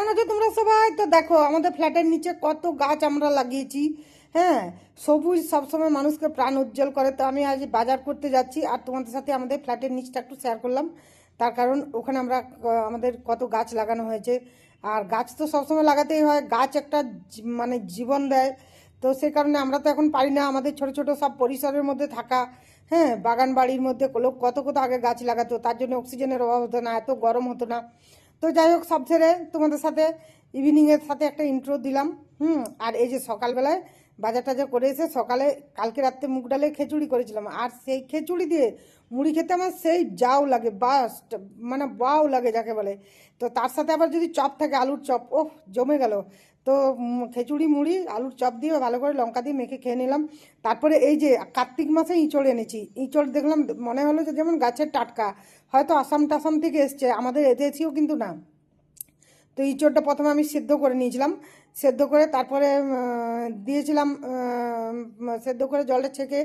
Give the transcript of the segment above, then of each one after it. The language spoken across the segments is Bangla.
আছো তোমরা সবাই? তো দেখো আমাদের ফ্ল্যাটের নিচে কত গাছ আমরা লাগিয়েছি। হ্যাঁ, সবুজ সবসময় মানুষকে প্রাণ উজ্জ্বল করে। তো আমি আজ বাজার করতে যাচ্ছি আর তোমাদের সাথে আমাদের ফ্ল্যাটের নিচটা একটু শেয়ার করলাম। তার কারণ ওখানে আমরা আমাদের কত গাছ লাগানো হয়েছে। আর গাছ তো সবসময় লাগাতেই হয়, গাছ একটা মানে জীবন দেয়। তো সেই কারণে আমরা তো এখন পারি না আমাদের ছোট ছোট সব পরিসরের মধ্যে থাকা। হ্যাঁ, বাগান বাড়ির মধ্যে লোক কত কত আগে গাছ লাগাতো, তার জন্য অক্সিজেনের অভাব হতো না, এত গরম হতো না। তো যাই হোক, সব ছেড়ে তোমাদের সাথে ইভিনিংয়ের সাথে একটা ইন্ট্রো দিলাম। আর এই যে সকালবেলায় বাজার টাজার করে এসে সকালে কালকে রাত্রে মুগ ডালের খিচুড়ি করেছিলাম, আর সেই খিচুড়ি দিয়ে মুড়ি খেতে আমার সেই যাও লাগে, বাস মানে বাও লাগে যাকে বলে। তো তার সাথে আবার যদি চপ থাকে, আলুর চপ, ওহ জমে গেল। তো খিচুড়ি মুড়ি আলুর চপ দিয়ে ভালো করে লঙ্কা দিয়ে মেখে খেয়ে নিলাম। তারপরে এই যে কার্তিক মাসে ইঁচড় এনেছি, ইঁচড় দেখলাম মনে হলো যে যেমন গাছের টাটকা, হয়তো আসাম টাসাম থেকে এসছে, আমাদের এদেশীয় কিন্তু না। তো ইঁচড়টা প্রথমে আমি সেদ্ধ করে নিয়েছিলাম, সেদ্ধ করে তারপরে দিয়েছিলাম, সেদ্ধ করে জলটা ছেঁকে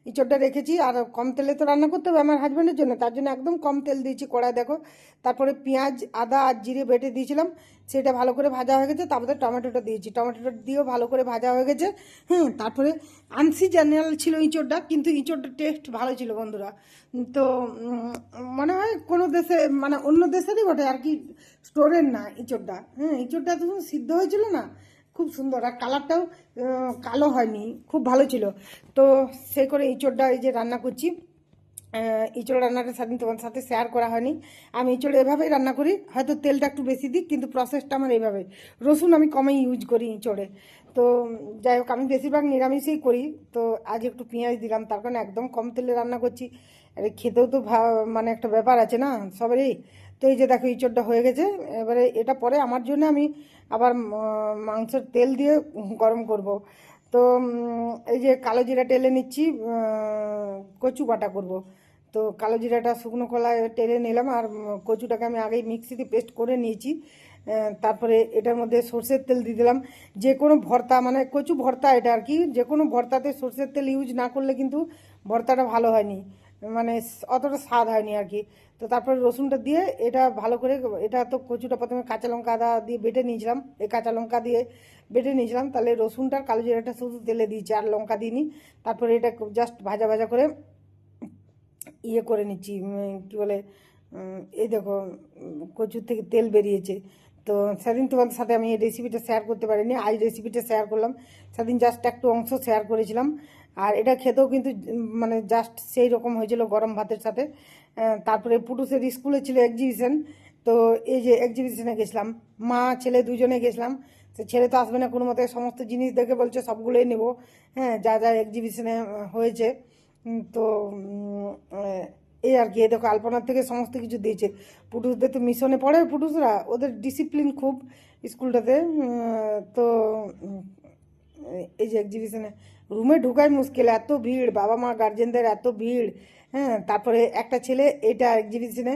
ইঁচড়টা রেখেছি। আর কম তেলে তো রান্না করতে হবে আমার হাজব্যান্ডের জন্য, তার জন্য একদম কম তেল দিয়েছি কড়াই দেখো। তারপরে পেঁয়াজ আদা আর জিরে বেটে দিয়েছিলাম, সেটা ভালো করে ভাজা হয়ে গেছে। তারপরে টমেটোটা দিয়েছি, টমেটোটা দিয়েও ভালো করে ভাজা হয়ে গেছে। তারপরে আনসিজনাল ছিল ইঁচড়টা, কিন্তু ইঁচড়টা টেস্ট ভালো ছিল বন্ধুরা। তো মনে হয় কোনো দেশে মানে অন্য দেশেরই বটে আর কি, স্টোরের না ইঁচড়টা। ইঁচড়টা এত সিদ্ধ হয়েছিল না, খুব সুন্দর, আর কালারটাও কালো হয়নি, খুব ভালো ছিল। তো সেই করে ইঁচড়টা এই যে রান্না করছি। ইঁচড় রান্নাটা সেদিন তোমার সাথে শেয়ার করা হয়নি। আমি ইঁচড় এভাবেই রান্না করি, হয়তো তেলটা একটু বেশি দিই, কিন্তু প্রসেসটা আমার এইভাবে। রসুন আমি কমই ইউজ করি ইঁচড়ে। তো যাই হোক, আমি বেশিরভাগ নিরামিষেই করি। তো আজ একটু পেঁয়াজ দিলাম, তার কারণে একদম কম তেলে রান্না করছি। আরে খেতেও তো মানে একটা ব্যাপার আছে না সবারই। তো এই যে দেখো ইঁচড়টা হয়ে গেছে। এবারে এটা পরে আমার জন্য আমি আবার মাংসের তেল দিয়ে গরম করব। তো এই যে কালো জিরা টেলে নিচ্ছি, কচু বাটা করব। তো কালো জিরাটা শুকনো কলায় টেলে নিলাম, আর কচুটাকে আমি আগেই মিক্সিতে পেস্ট করে নিয়েছি। তারপরে এটার মধ্যে সর্ষের তেল দিয়ে দিলাম। যে কোনো ভর্তা মানে কচু ভর্তা এটা আর কি, যে কোনো ভর্তাতে সর্ষের তেল ইউজ না করলে কিন্তু ভর্তাটা ভালো হয়নি, মানে অতটা স্বাদ হয়নি আর কি। তো তারপরে রসুনটা দিয়ে এটা ভালো করে, এটা তো কচুটা প্রথমে কাঁচা লঙ্কা আদা দিয়ে বেটে নিয়েছিলাম, এই কাঁচা লঙ্কা দিয়ে বেটে নিয়েছিলাম, তাহলে রসুনটার কালো জিরাটা শুধু তেলে দিয়েছি আর লঙ্কা দিইনি। তারপরে এটা জাস্ট ভাজা ভাজা করে ইয়ে করে নিচ্ছি, কী বলে, এই দেখো কচুর থেকে তেল বেরিয়েছে। তো সেদিন তোমাদের সাথে আমি এই রেসিপিটা শেয়ার করতে পারিনি, আজ রেসিপিটা শেয়ার করলাম। সেদিন জাস্ট একটু অংশ শেয়ার করেছিলাম। আর এটা খেতেও কিন্তু মানে জাস্ট সেই রকম হয়েছিল গরম ভাতের সাথে। তারপরে পুটুসের স্কুলে ছিল এক্সিবিশন। তো এই যে এক্সিবিশনে গেছিলাম, মা ছেলে দুজনে গেছিলাম। সে ছেলে তো আসবে না কোনো মতে, সমস্ত জিনিস দেখে বলছে সবগুলোই নেব। হ্যাঁ, যা যা এক্সিবিশনে হয়েছে। তো এই আর কি, দেখো আলপনার থেকে সমস্ত কিছু দিয়েছে। পুটুসদের তো মিশনে পড়ে, পুটুসরা ওদের ডিসিপ্লিন খুব স্কুলটাতে। তো এই যে এক্সিবিশনে রুমে ঢুকাই মুশকিল, এত ভিড়, বাবা মা গার্জেনদের এত ভিড়। হ্যাঁ, তারপরে একটা ছেলে এটা এক্সিবিশনে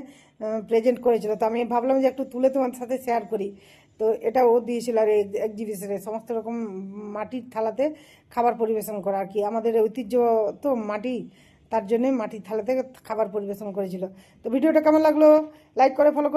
প্রেজেন্ট করেছিল, তো আমি ভাবলাম যে একটু তুলে তোমার সাথে শেয়ার করি। তো এটা ও দিয়েছিল আর এক্সিবিশনে সমস্ত রকম মাটির থালাতে খাবার পরিবেশন করা আর কি, আমাদের ঐতিহ্য তো মাটি, তার জন্যই মাটির থালাতে খাবার পরিবেশন করেছিল। তো ভিডিওটা কেমন লাগলো, লাইক করে ফলো করে